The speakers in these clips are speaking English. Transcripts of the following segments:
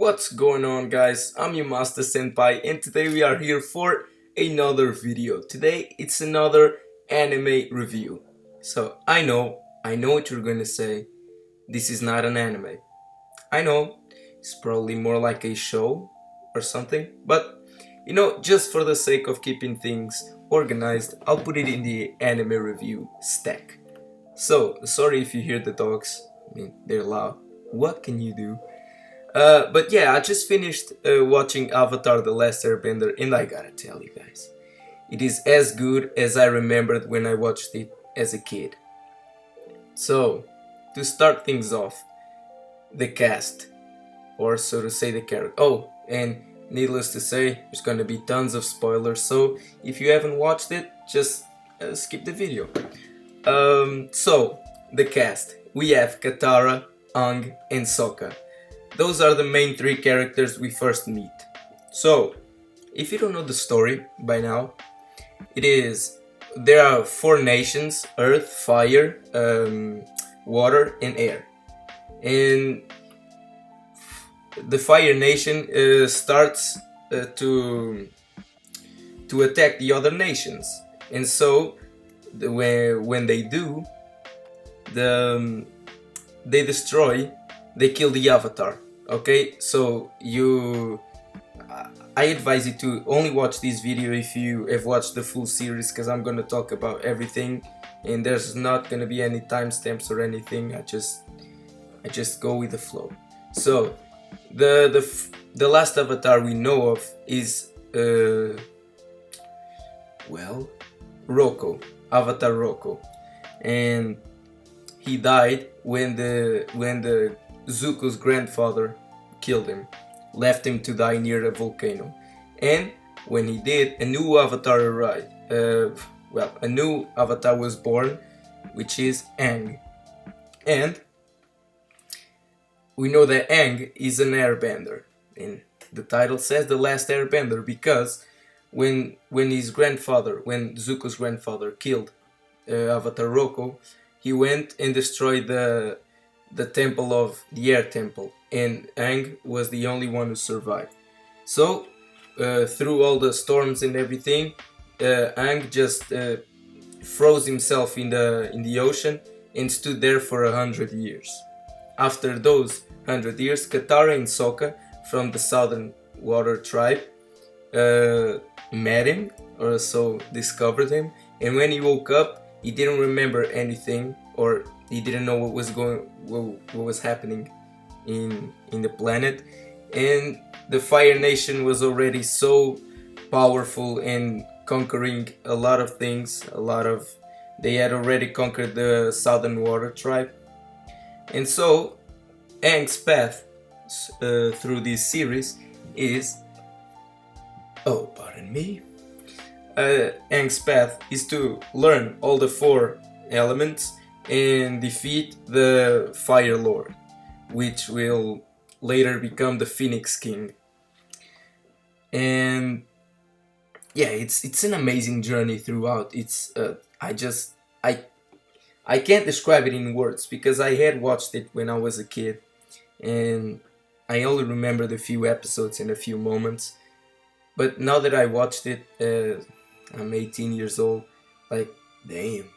What's going on, guys? I'm your master Senpai and today we are here for another video. Today it's another anime review. So I know what you're gonna say. This is not an anime. I know it's probably more like a show or something, but just for the sake of keeping things organized, I'll put it in the anime review stack. So sorry if you hear the dogs. I mean, they're loud. What can you do? But yeah, I just finished watching Avatar: The Last Airbender, and I gotta tell you guys, it is as good as I remembered when I watched it as a kid. So, to start things off, the cast, or so to say, the character. Oh, and needless to say, there's gonna be tons of spoilers. So, if you haven't watched it, just skip the video. So the cast. We have Katara, Aang, and Sokka. Those are the main three characters we first meet. So, if you don't know the story by now, there are four nations: Earth, Fire, Water, and Air. And the Fire Nation starts to attack the other nations, and so when they do, they kill the Avatar. Okay, so I advise you to only watch this video if you have watched the full series, because I'm gonna talk about everything, and there's not gonna be any timestamps or anything. I just go with the flow. So the last Avatar we know of is Rocco, Avatar Rocco, and he died when the Zuko's grandfather killed him, left him to die near a volcano. And when he did, a new avatar arrived. A new avatar was born, which is Aang. And we know that Aang is an airbender. And the title says the last airbender because when Zuko's grandfather killed Avatar Rocco, he went and destroyed the temple of the Air Temple, and Aang was the only one who survived. So through all the storms and everything, Aang just froze himself in the ocean and stood there for 100 years. After those 100 years, Katara and Sokka from the Southern Water tribe met him, or so discovered him, and when he woke up, he didn't remember anything, or he didn't know what was happening in the planet. And the Fire Nation was already so powerful and conquering a lot of things. They had already conquered the Southern Water tribe, and so Aang's path through this series is Aang's path is to learn all the four elements and defeat the Fire Lord, which will later become the Phoenix King. And yeah, it's an amazing journey throughout. I can't describe it in words because I had watched it when I was a kid, and I only remember the few episodes and a few moments. But now that I watched it, I'm 18 years old. Like, damn,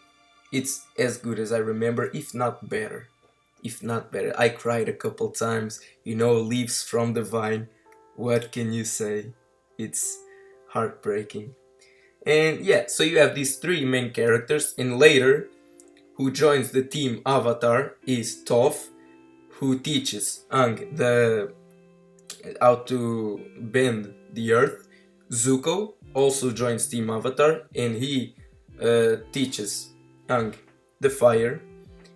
it's as good as I remember, if not better. I cried a couple times. Leaves from the vine. What can you say? It's heartbreaking. And yeah, so you have these three main characters, and later, who joins the team Avatar is Toph, who teaches Aang how to bend the earth. Zuko also joins Team Avatar, and he teaches Aang the fire.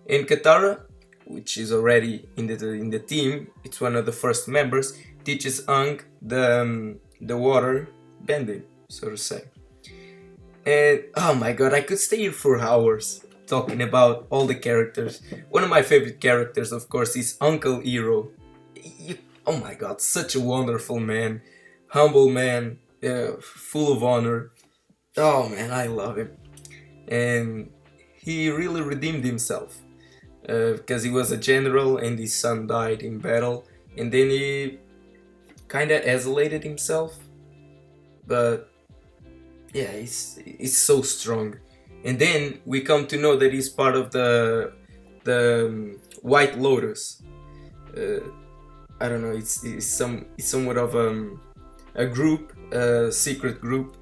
And Katara, which is already in the team, it's one of the first members, teaches Aang the water bending, so to say. And oh my god, I could stay here for hours talking about all the characters. One of my favorite characters, of course, is Uncle Iroh. Oh my god, such a wonderful man, humble man, full of honor. Oh man, I love him. And he really redeemed himself because he was a general and his son died in battle, and then he kind of isolated himself, but yeah, he's so strong. And then we come to know that he's part of the White Lotus. Uh, I don't know. It's somewhat of a group, a secret group,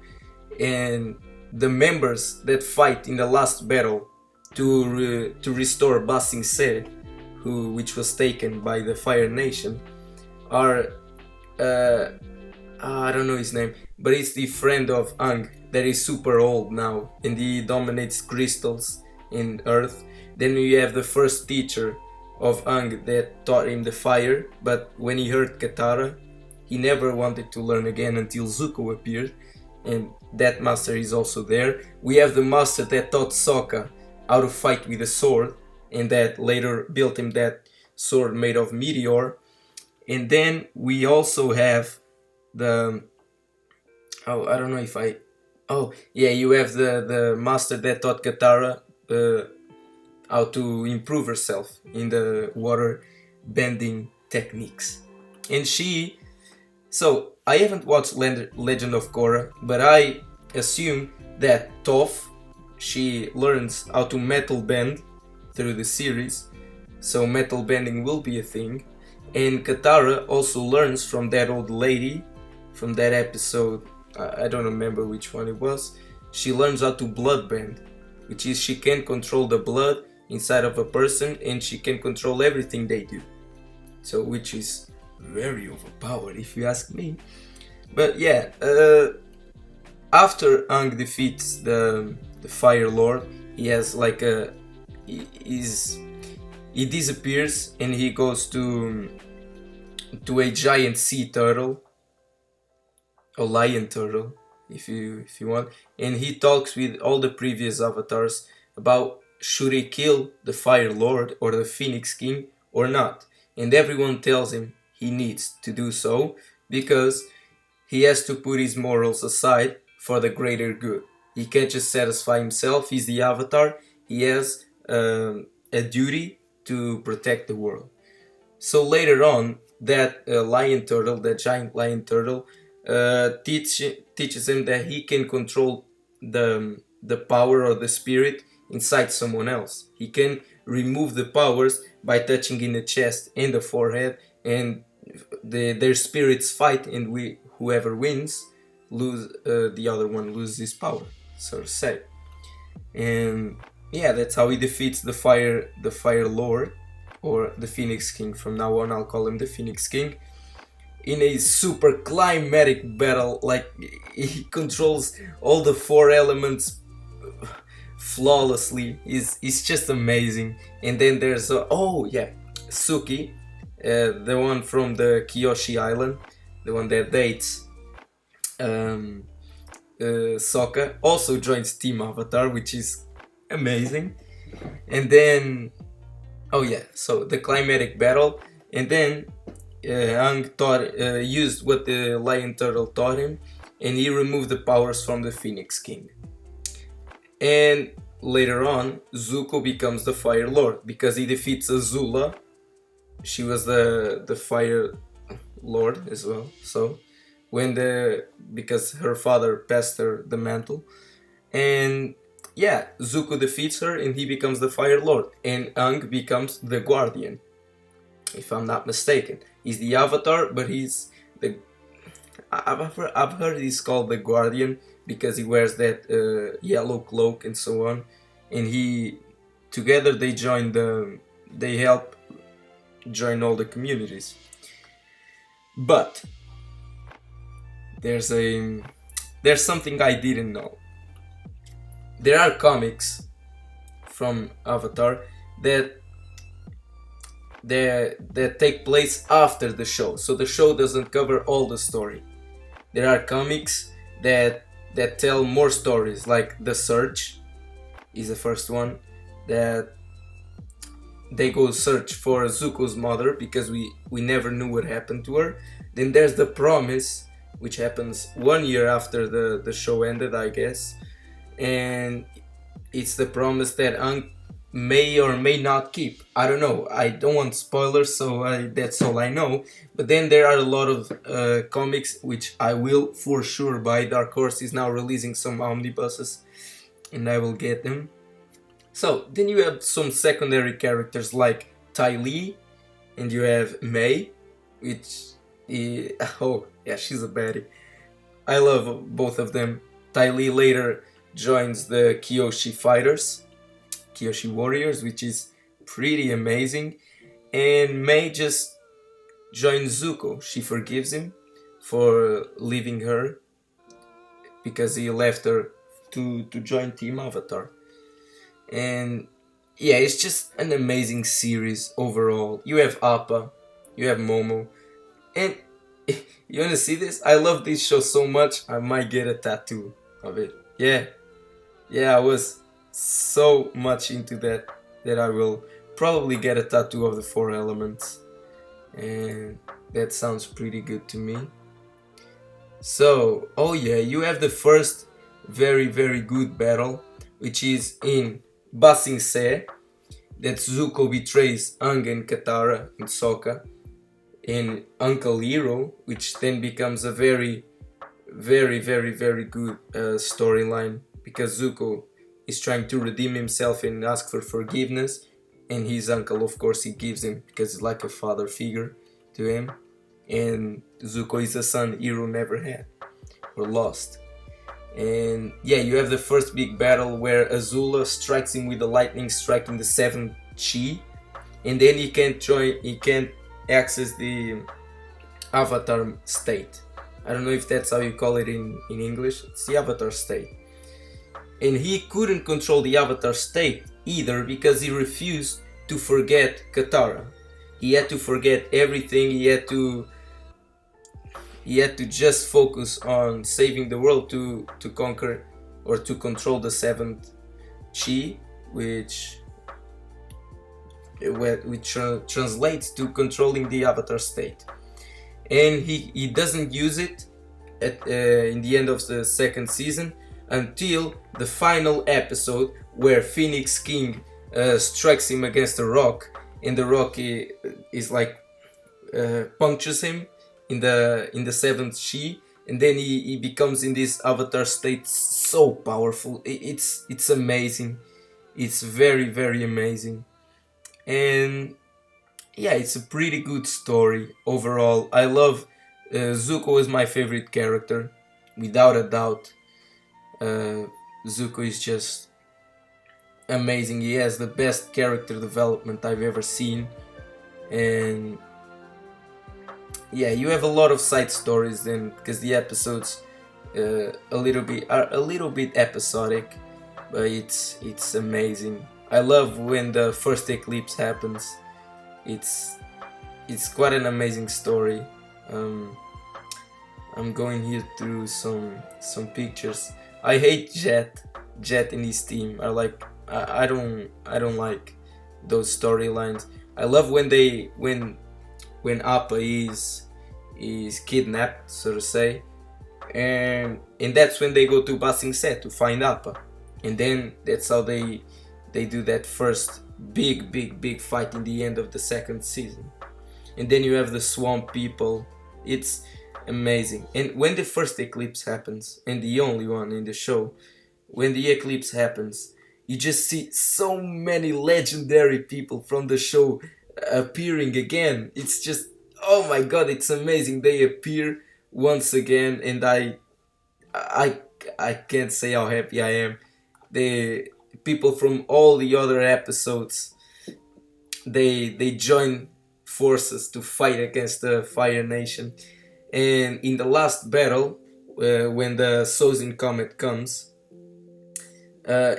and the members that fight in the last battle to restore Ba Sing Se, which was taken by the Fire Nation, are I don't know his name, but it's the friend of Aang that is super old now and he dominates crystals in Earth. Then you have the first teacher of Aang that taught him the fire, but when he heard Katara, he never wanted to learn again until Zuko appeared, and that master is also there. We have the master that taught Sokka how to fight with a sword, and that later built him that sword made of meteor. And then we also have the I don't know if I you have the master that taught Katara how to improve herself in the water bending techniques. And so I haven't watched Legend of Korra, but I assume that Toph, she learns how to metal bend through the series, so metal bending will be a thing. And Katara also learns from that old lady from that episode, I don't remember which one it was. She learns how to blood bend, which is she can control the blood inside of a person and she can control everything they do. So which is very overpowered if you ask me. But yeah, after Aang defeats the Fire Lord, he has like he disappears and he goes to a giant sea turtle, a lion turtle if you want, and he talks with all the previous avatars about should he kill the Fire Lord or the Phoenix King or not. And everyone tells him he needs to do so because he has to put his morals aside for the greater good. He can't just satisfy himself. He's the avatar. He has a duty to protect the world. So later on, that lion turtle, that giant lion turtle, teaches him that he can control the power or the spirit inside someone else. He can remove the powers by touching in the chest and the forehead, and their spirits fight, and whoever wins the other one loses his power, so to say. And yeah, that's how he defeats the Fire Lord, or the Phoenix King. From now on, I'll call him the Phoenix King. In a super climatic battle, like he controls all the four elements flawlessly. It's just amazing. And then there's Suki, the one from the Kyoshi Island, the one that dates Sokka, also joins Team Avatar, which is amazing. And then so the climatic battle, and then Aang used what the lion turtle taught him, and he removed the powers from the Phoenix King. And later on, Zuko becomes the Fire Lord because he defeats Azula. She was the Fire Lord as well. So because her father passed her the mantle, and yeah, Zuko defeats her and he becomes the Fire Lord, and Aang becomes the Guardian, if I'm not mistaken. He's the Avatar, but he's the... I've heard he's called the Guardian because he wears that yellow cloak and so on. And together they help join all the communities. But there's something I didn't know. There are comics from Avatar that take place after the show, so the show doesn't cover all the story. There are comics that tell more stories, like The Search is the first one, that they go search for Zuko's mother because we never knew what happened to her. Then there's The Promise, which happens 1 year after the show ended, I guess, and it's the promise that Aang may or may not keep. I don't know. I don't want spoilers, so that's all I know. But then there are a lot of comics which I will for sure buy. Dark Horse is now releasing some omnibuses, and I will get them. So then you have some secondary characters like Ty Lee, and you have May, which oh yeah, she's a baddie. I love both of them. Ty Lee later joins the Kyoshi Warriors, which is pretty amazing. And Mei just joins Zuko. She forgives him for leaving her because he left her to join Team Avatar. And yeah, it's just an amazing series overall. You have Appa, you have Momo, and you wanna see this? I love this show so much I might get a tattoo of it. Yeah, I was so much into that I will probably get a tattoo of the four elements, and that sounds pretty good to me. So, oh yeah, you have the first very good battle, which is in Ba Sing Se, that Zuko betrays Aang and Katara and Sokka, in Uncle Hero, which then becomes a very good storyline, because Zuko is trying to redeem himself and ask for forgiveness, and his uncle, of course, he gives him because he's like a father figure to him, and Zuko is a son Hero never had or lost. And yeah, you have the first big battle where Azula strikes him with a lightning strike in the 7th Chi, and then he can't access the Avatar state. I don't know if that's how you call it in English. It's the Avatar state. And he couldn't control the Avatar state either because he refused to forget Katara. He had to forget everything. He had to just focus on saving the world to conquer or to control the 7th Chi, which translates to controlling the Avatar state. And he doesn't use it in the end of the 2nd season until the final episode where Phoenix King strikes him against a rock, and the rock is like punctures him in the 7th Chi, and then he becomes in this Avatar state so powerful. It's amazing. It's very amazing. And yeah, it's a pretty good story overall. I love Zuko is my favorite character, without a doubt. Zuko is just amazing. He has the best character development I've ever seen, and yeah, you have a lot of side stories then, because the episodes are a little bit episodic, but it's amazing. I love when the first eclipse happens. It's quite an amazing story. I'm going here through some pictures. I hate Jet and his team are like, I don't like those storylines. I love when Appa is kidnapped, so to say, and that's when they go to Ba Sing Se to find Appa, and then that's how they do that first big fight in the end of the 2nd season. And then you have the swamp people. It's amazing. And when the first eclipse happens, and the only one in the show, when the eclipse happens, you just see so many legendary people from the show appearing again. It's just, oh my god, it's amazing. They appear once again, and I can't say how happy I am. The people from all the other episodes, they join forces to fight against the Fire Nation. And in the last battle, when the Sozin Comet comes,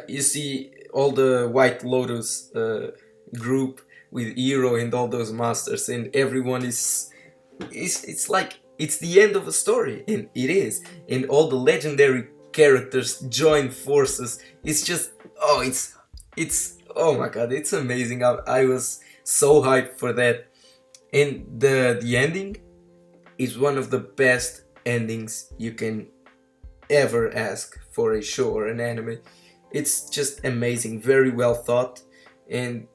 you see all the White Lotus group with Hero and all those masters, and everyone it's like it's the end of a story, and it is. And all the legendary characters join forces. It's just, oh, it's oh my god, it's amazing. I was so hyped for that. And the ending is one of the best endings you can ever ask for a show or an anime. It's just amazing, very well thought, and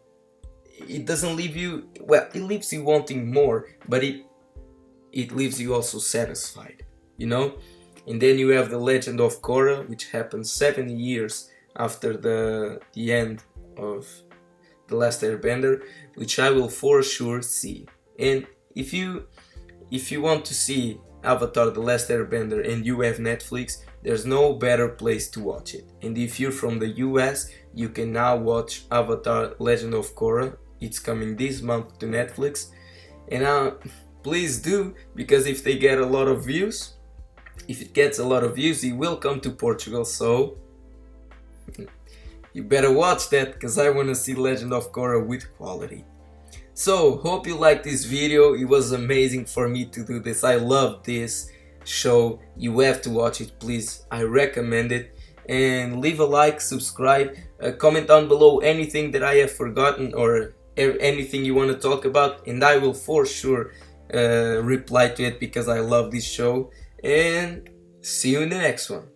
it doesn't leave you, well, it leaves you wanting more, but it leaves you also satisfied, you know. And then you have the Legend of Korra, which happens 70 years after the end of The Last Airbender, which I will for sure see. And if you want to see Avatar The Last Airbender and you have Netflix, there's no better place to watch it. And if you're from the US, you can now watch Avatar Legend of Korra. It's coming this month to Netflix. And please do, because if they get a lot of views, if it gets a lot of views, it will come to Portugal, so you better watch that, because I want to see Legend of Korra with quality. So, hope you liked this video. It was amazing for me to do this. I love this show. You have to watch it, please. I recommend it. And leave a like, subscribe, comment down below anything that I have forgotten or anything you want to talk about, and I will for sure reply to it, because I love this show. And see you in the next one.